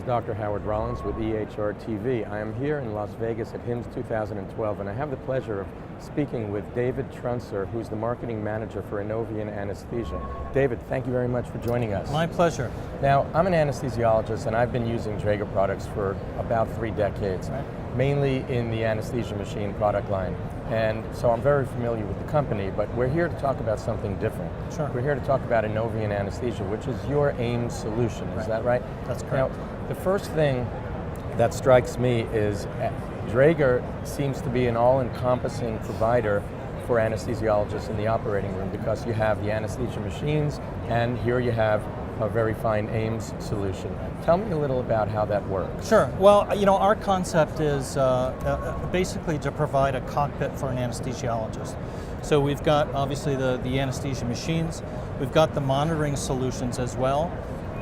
Dr. Howard Rollins with EHR TV. I am here in Las Vegas at HIMSS 2012, and I have the pleasure of speaking with David Truncer, who's the marketing manager for Inovian Anesthesia. David, thank you very much for joining us. My pleasure. Now, I'm an anesthesiologist, and I've been using Draeger products for about 3 decades, mainly in the anesthesia machine product line. And so I'm very familiar with the company, but we're here to talk about something different. Sure. We're here to talk about Inovian Anesthesia, which is your HIMSS solution, is that right? That's correct. Now, the first thing that strikes me is Draeger seems to be an all-encompassing provider for anesthesiologists in the operating room, because you have the anesthesia machines, and here you have a very fine HIMSS solution. Tell me a little about how that works. Sure. Well, you know, our concept is basically to provide a cockpit for an anesthesiologist. So we've got obviously the anesthesia machines, we've got the monitoring solutions as well,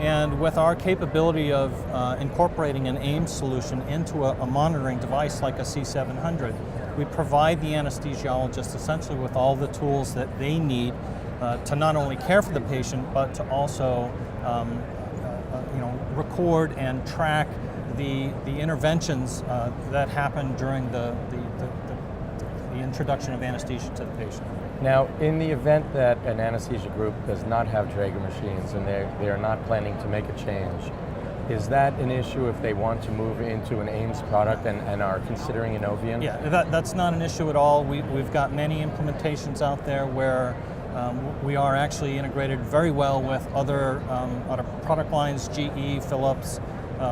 and with our capability of incorporating an HIMSS solution into a monitoring device like a C700, we provide the anesthesiologist essentially with all the tools that they need to not only care for the patient, but to also record and track the interventions that happen during the introduction of anesthesia to the patient. Now, in the event that an anesthesia group does not have Draeger machines and they are not planning to make a change, is that an issue if they want to move into an HIMSS product and are considering Inovian? Yeah, that's not an issue at all. We've got many implementations out there where we are actually integrated very well with other product lines, GE, Philips,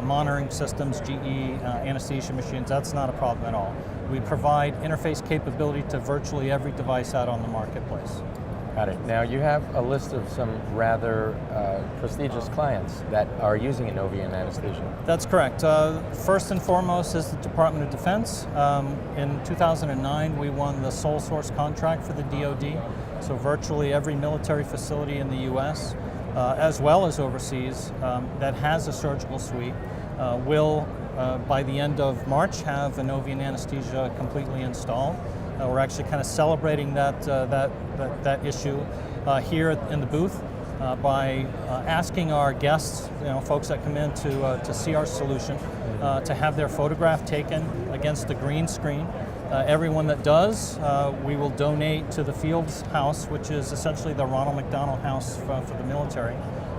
monitoring systems, GE, anesthesia machines. That's not a problem at all. We provide interface capability to virtually every device out on the marketplace. Got it. Now, you have a list of some rather prestigious clients that are using Inovian anesthesia. That's correct. First and foremost is the Department of Defense. In 2009, we won the sole source contract for the DoD. So virtually every military facility in the US, as well as overseas, that has a surgical suite will, by the end of March, have Inovian anesthesia completely installed. We're actually kind of celebrating that issue here in the booth by asking our guests, folks that come in to see our solution, to have their photograph taken against the green screen. Everyone that does, we will donate to the Fields House, which is essentially the Ronald McDonald House for the military.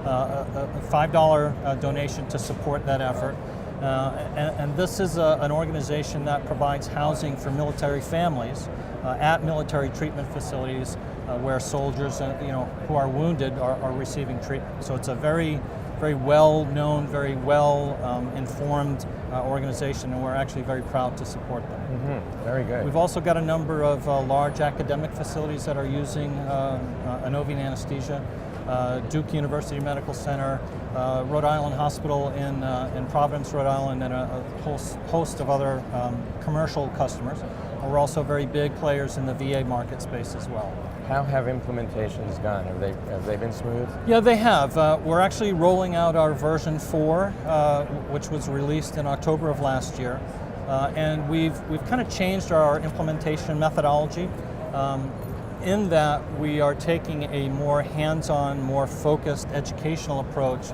A $5 donation to support that effort. And this is an organization that provides housing for military families at military treatment facilities where soldiers who are wounded are receiving treatment. So it's a very well-known, very well-informed organization, and we're actually very proud to support them. Mm-hmm. Very good. We've also got a number of large academic facilities that are using Inovian anesthesia. Duke University Medical Center, Rhode Island Hospital in Providence, Rhode Island, and a host of other commercial customers. We're also very big players in the VA market space as well. How have implementations gone? Have they been smooth? Yeah, they have. We're actually rolling out our version 4, which was released in October of last year, and we've kind of changed our implementation methodology. In that we are taking a more hands-on, more focused educational approach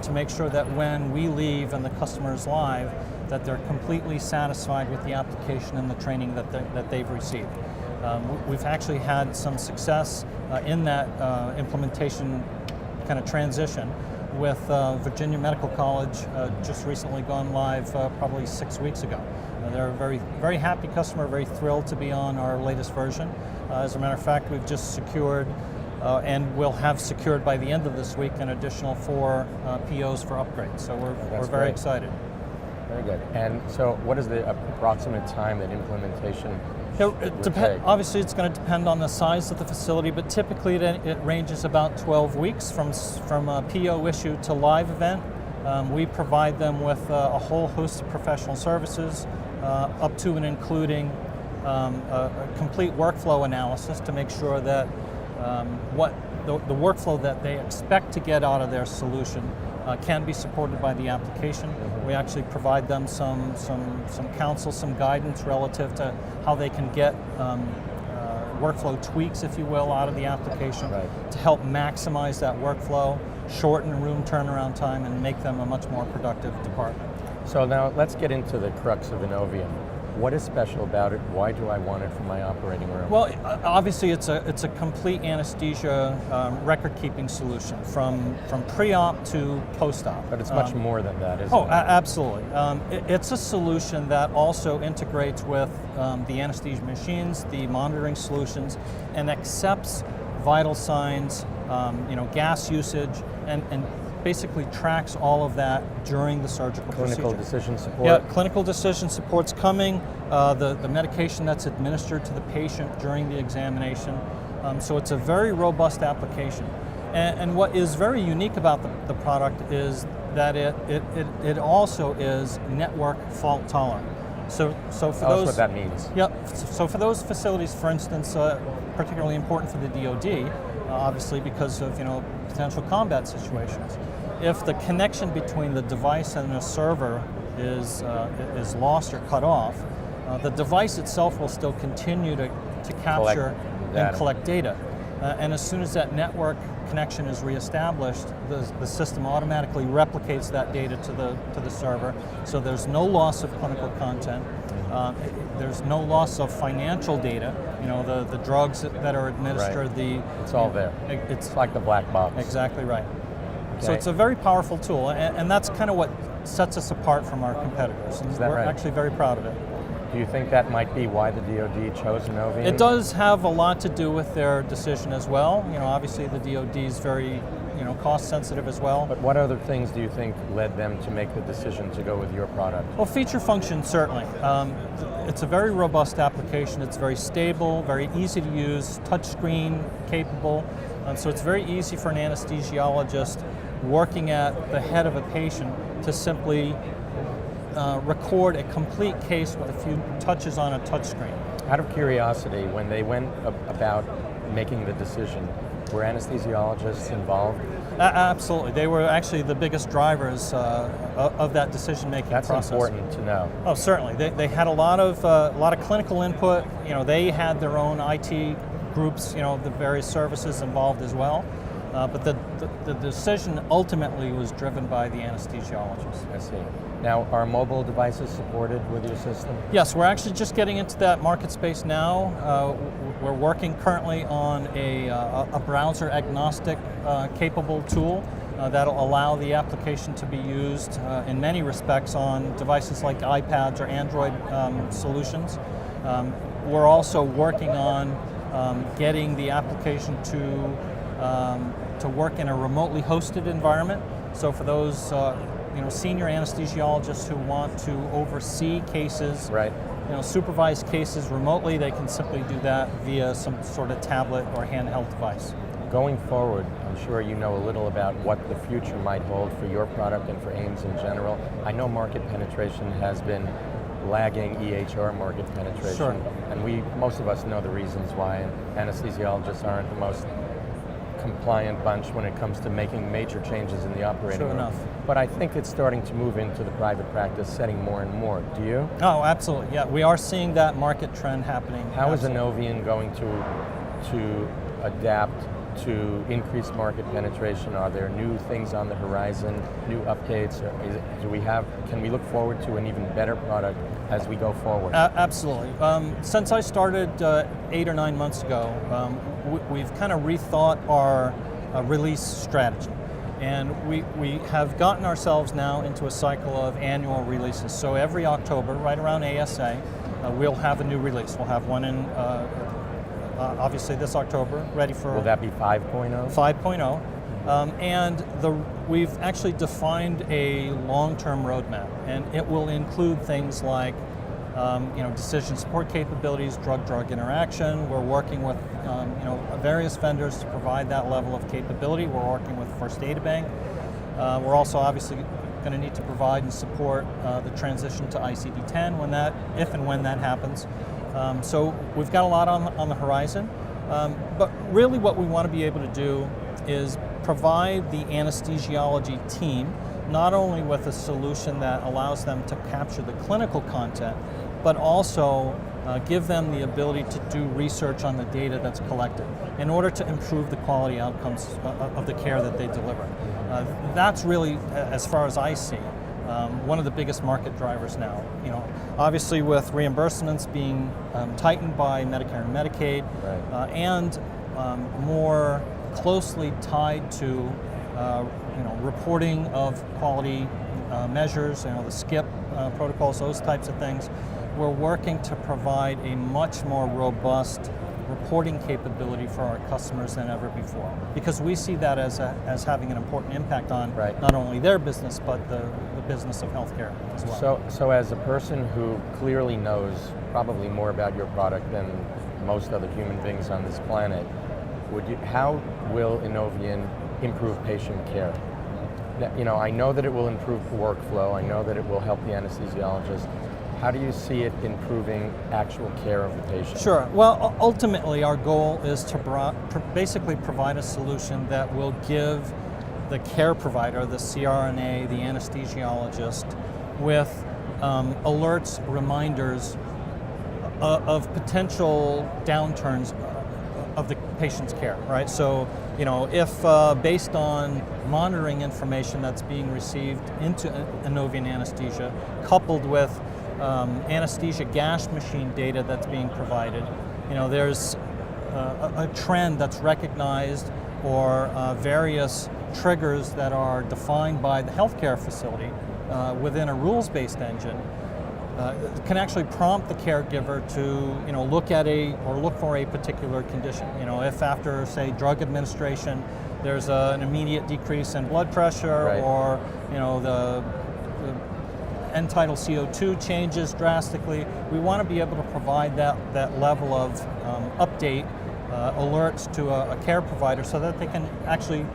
to make sure that when we leave and the customer's live, that they're completely satisfied with the application and the training that they've received. We've actually had some success in that implementation kind of transition with Virginia Medical College just recently gone live probably 6 weeks ago. They're a very happy customer, very thrilled to be on our latest version. As a matter of fact, we've just secured and will have secured by the end of this week an additional 4 POs for upgrades. So we're very excited. Very good. And so what is the approximate time that implementation would take? Obviously, it's going to depend on the size of the facility, but typically it ranges about 12 weeks from a PO issue to live event. We provide them with a whole host of professional services, up to and including a complete workflow analysis to make sure that what the workflow that they expect to get out of their solution can be supported by the application. Mm-hmm. We actually provide them some counsel, some guidance relative to how they can get workflow tweaks, if you will, out of the application Right. to help maximize that workflow, shorten room turnaround time, and make them a much more productive department. So now let's get into the crux of Innovium. What is special about it? Why do I want it for my operating room? Well, obviously it's a complete anesthesia record-keeping solution from pre-op to post-op. But it's much more than that, isn't Oh, it? absolutely. It's a solution that also integrates with the anesthesia machines, the monitoring solutions, and accepts vital signs, gas usage, and basically tracks all of that during the surgical Clinical procedure. decision support? Yeah, clinical decision support's coming, the medication that's administered to the patient during the examination. So it's a very robust application. And what is very unique about the product is that it also is network fault tolerant. So for Tell those, us what that means. Yep. So for those facilities, for instance, particularly important for the DoD, obviously because of potential combat situations. If the connection between the device and the server is lost or cut off, the device itself will still continue to capture and collect data. And as soon as that network connection is reestablished, the system automatically replicates that data to the server. So there's no loss of clinical content. There's no loss of financial data. The drugs that are administered. Right. It's all there. It's like the black box. Exactly right. Okay. So it's a very powerful tool, and that's kind of what sets us apart from our competitors. And we're actually very proud of it. Do you think that might be why the DoD chose Innovium? It does have a lot to do with their decision as well. Obviously the DoD is very, cost sensitive as well. But what other things do you think led them to make the decision to go with your product? Well, feature function, certainly. It's a very robust application. It's very stable, very easy to use, touchscreen capable. So it's very easy for an anesthesiologist working at the head of a patient to simply record a complete case with a few touches on a touchscreen. Out of curiosity, when they went about making the decision, were anesthesiologists involved? Absolutely. They were actually the biggest drivers of that decision-making process. That's important to know. Oh, certainly. They had a lot of clinical input. They had their own IT groups, the various services involved as well. But the decision ultimately was driven by the anesthesiologist. I see. Now, are mobile devices supported with your system? Yes, we're actually just getting into that market space now. We're working currently on a browser agnostic capable tool that'll allow the application to be used in many respects on devices like iPads or Android solutions. We're also working on getting the application to work in a remotely hosted environment. So for those senior anesthesiologists who want to oversee cases, right, supervise cases remotely, they can simply do that via some sort of tablet or handheld device. Going forward, I'm sure you know a little about what the future might hold for your product and for HIMSS in general. I know market penetration has been lagging EHR market penetration, sure, and most of us know the reasons why. Anesthesiologists aren't the most compliant bunch when it comes to making major changes in the operating room. Enough. But I think it's starting to move into the private practice setting more and more. Do you? Oh, absolutely. Yeah, we are seeing that market trend happening. How is Innovium going to adapt to increased market penetration? Are there new things on the horizon, new updates? Can we look forward to an even better product as we go forward? Absolutely. Since I started 8 or 9 months ago, we've kind of rethought our release strategy. And we have gotten ourselves now into a cycle of annual releases. So every October, right around ASA, we'll have a new release. We'll have one in obviously this October, ready for... Will that be 5.0? 5.0. And we've actually defined a long-term roadmap, and it will include things like decision support capabilities, drug-drug interaction. We're working with various vendors to provide that level of capability. We're working with First Data Bank. We're also obviously going to need to provide and support the transition to ICD-10 if and when that happens. So we've got a lot on the horizon, but really what we want to be able to do is provide the anesthesiology team not only with a solution that allows them to capture the clinical content, but also give them the ability to do research on the data that's collected in order to improve the quality outcomes of the care that they deliver. That's really, as far as I see, one of the biggest market drivers now. Obviously with reimbursements being tightened by Medicare and Medicaid, right. And more closely tied to reporting of quality measures, the SCIP protocols, those types of things. We're working to provide a much more robust reporting capability for our customers than ever before, because we see that as having an important impact on right. not only their business but the business of healthcare as well. So as a person who clearly knows probably more about your product than most other human beings on this planet, how will Innovian improve patient care? I know that it will improve workflow. I know that it will help the anesthesiologist. How do you see it improving actual care of the patient? Sure. Well, ultimately, our goal is to basically provide a solution that will give the care provider, the CRNA, the anesthesiologist, with alerts, reminders of potential downturns of the patient's care, right? So, if based on monitoring information that's being received into Innovian anesthesia, coupled with anesthesia gas machine data that's being provided, there's a trend that's recognized, or various triggers that are defined by the healthcare facility within a rules-based engine, can actually prompt the caregiver to look for a particular condition. If after, say, drug administration, there's an immediate decrease in blood pressure, right. or the end-tidal CO2 changes drastically, we want to be able to provide that level of update, alerts to a care provider so that they can actually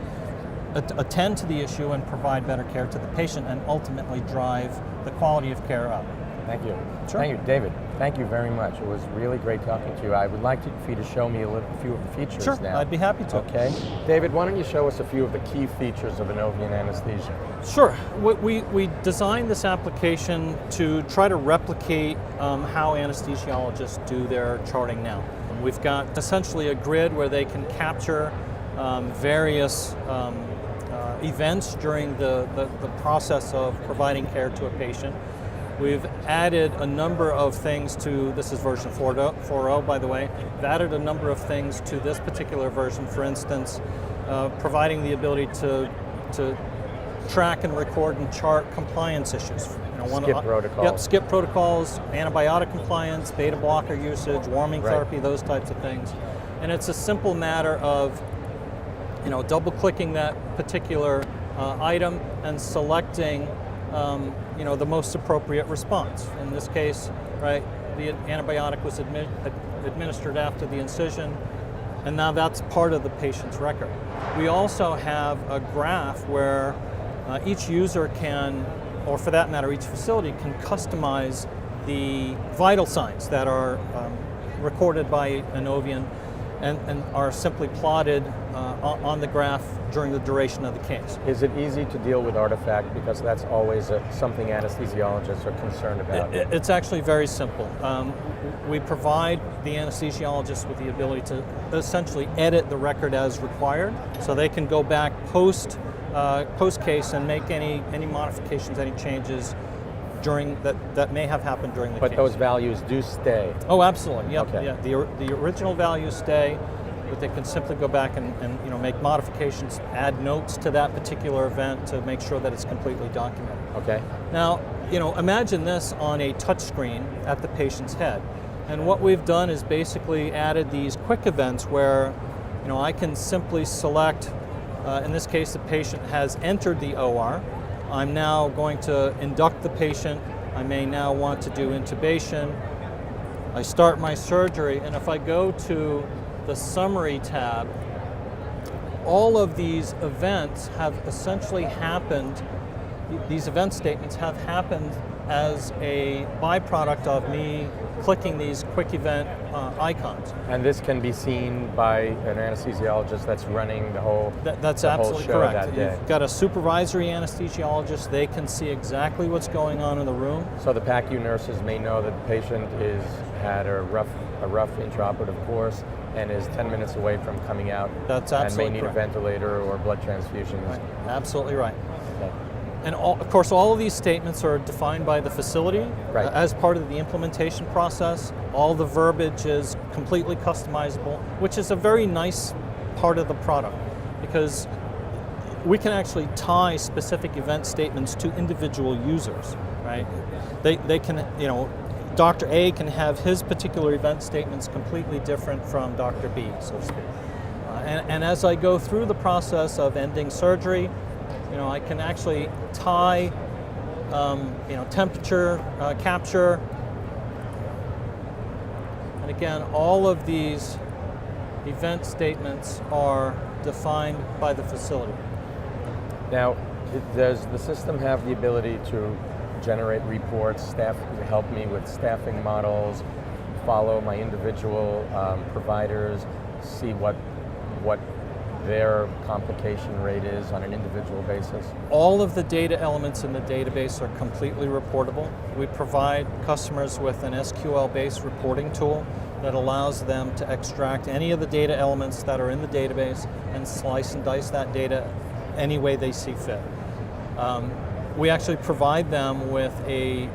attend to the issue and provide better care to the patient and ultimately drive the quality of care up. Thank you. Sure. Thank you, David. Thank you very much. It was really great talking to you. I would like for you to show me a few of the features Sure, now. I'd be happy to. Okay. David, why don't you show us a few of the key features of Innovian anesthesia? Sure. We designed this application to try to replicate how anesthesiologists do their charting now. We've got essentially a grid where they can capture various events during the process of providing care to a patient. We've added a number of things to, this is version 4.0 by the way, we've added a number of things to this particular version. For instance, providing the ability to track and record and chart compliance issues. SCIP protocols. Yep, SCIP protocols, antibiotic compliance, beta blocker usage, warming right. therapy, those types of things. And it's a simple matter of double-clicking that particular item and selecting the most appropriate response. In this case, right, the antibiotic was administered after the incision, and now that's part of the patient's record. We also have a graph where each user can, or for that matter, each facility can customize the vital signs that are recorded by Innovian and are simply plotted on the graph during the duration of the case. Is it easy to deal with artifact, because that's always something anesthesiologists are concerned about? It's actually very simple. We provide the anesthesiologist with the ability to essentially edit the record as required, so they can go back post case and make any modifications, any changes during that may have happened during the case. But those values do stay? Oh, absolutely. Yep. Okay. Yeah. The original values stay, but they can simply go back and make modifications, add notes to that particular event to make sure that it's completely documented. Okay. Now, imagine this on a touch screen at the patient's head. And what we've done is basically added these quick events where, I can simply select, in this case, the patient has entered the OR. I'm now going to induct the patient. I may now want to do intubation. I start my surgery, and if I go to the summary tab, all of these events have essentially happened, these event statements have happened as a byproduct of me clicking these quick event icons. And this can be seen by an anesthesiologist that's running the whole That's the absolutely whole show correct. that day. You've got a supervisory anesthesiologist. They can see exactly what's going on in the room. So the PACU nurses may know that the patient is had a rough intraoperative course and is 10 minutes away from coming out. That's and absolutely may need correct. a ventilator or blood transfusions. Right. Absolutely right. Okay. And of course, all of these statements are defined by the facility Right. as part of the implementation process. All the verbiage is completely customizable, which is a very nice part of the product, because we can actually tie specific event statements to individual users, right? They can, Dr. A can have his particular event statements completely different from Dr. B, so to speak. And as I go through the process of ending surgery, I can actually tie, temperature capture, and again, all of these event statements are defined by the facility. Now, does the system have the ability to generate reports, help me with staffing models, follow my individual providers, see what their complication rate is on an individual basis? All of the data elements in the database are completely reportable. We provide customers with an SQL-based reporting tool that allows them to extract any of the data elements that are in the database and slice and dice that data any way they see fit. We actually provide them with a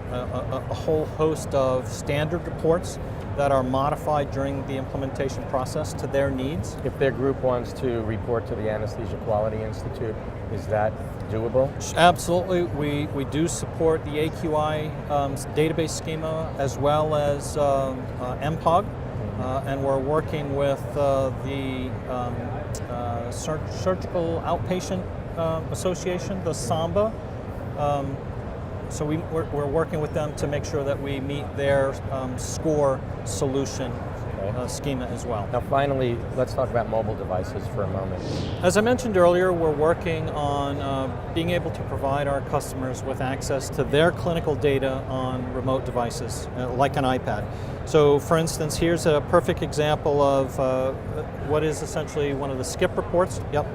whole host of standard reports that are modified during the implementation process to their needs. If their group wants to report to the Anesthesia Quality Institute, is that doable? Absolutely. We do support the AQI database schema as well as MPOG, and we're working with the Surgical Outpatient Association, the SAMBA. So we're working with them to make sure that we meet their SCORE solution schema as well. Now finally, let's talk about mobile devices for a moment. As I mentioned earlier, we're working on being able to provide our customers with access to their clinical data on remote devices, like an iPad. So for instance, here's a perfect example of what is essentially one of the SCIP reports. Yep.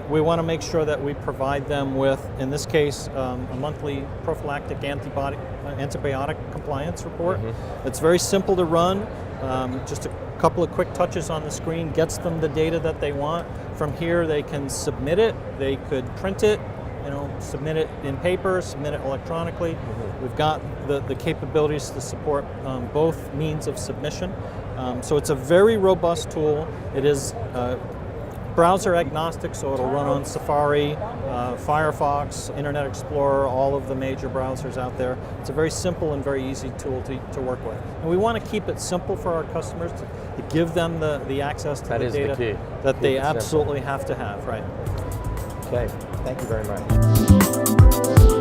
We want to make sure that we provide them with, in this case, a monthly prophylactic antibiotic compliance report. It's very simple to run. Just a couple of quick touches on the screen gets them the data that they want. From here, they can submit it. They could print it, submit it in paper, submit it electronically. We've got the capabilities to support both means of submission. So it's a very robust tool. It is browser agnostic, so it'll run on Safari, Firefox, Internet Explorer, all of the major browsers out there. It's a very simple and very easy tool to work with. And we want to keep it simple for our customers to give them the access to the data that they absolutely have to have, right? Okay, thank you very much.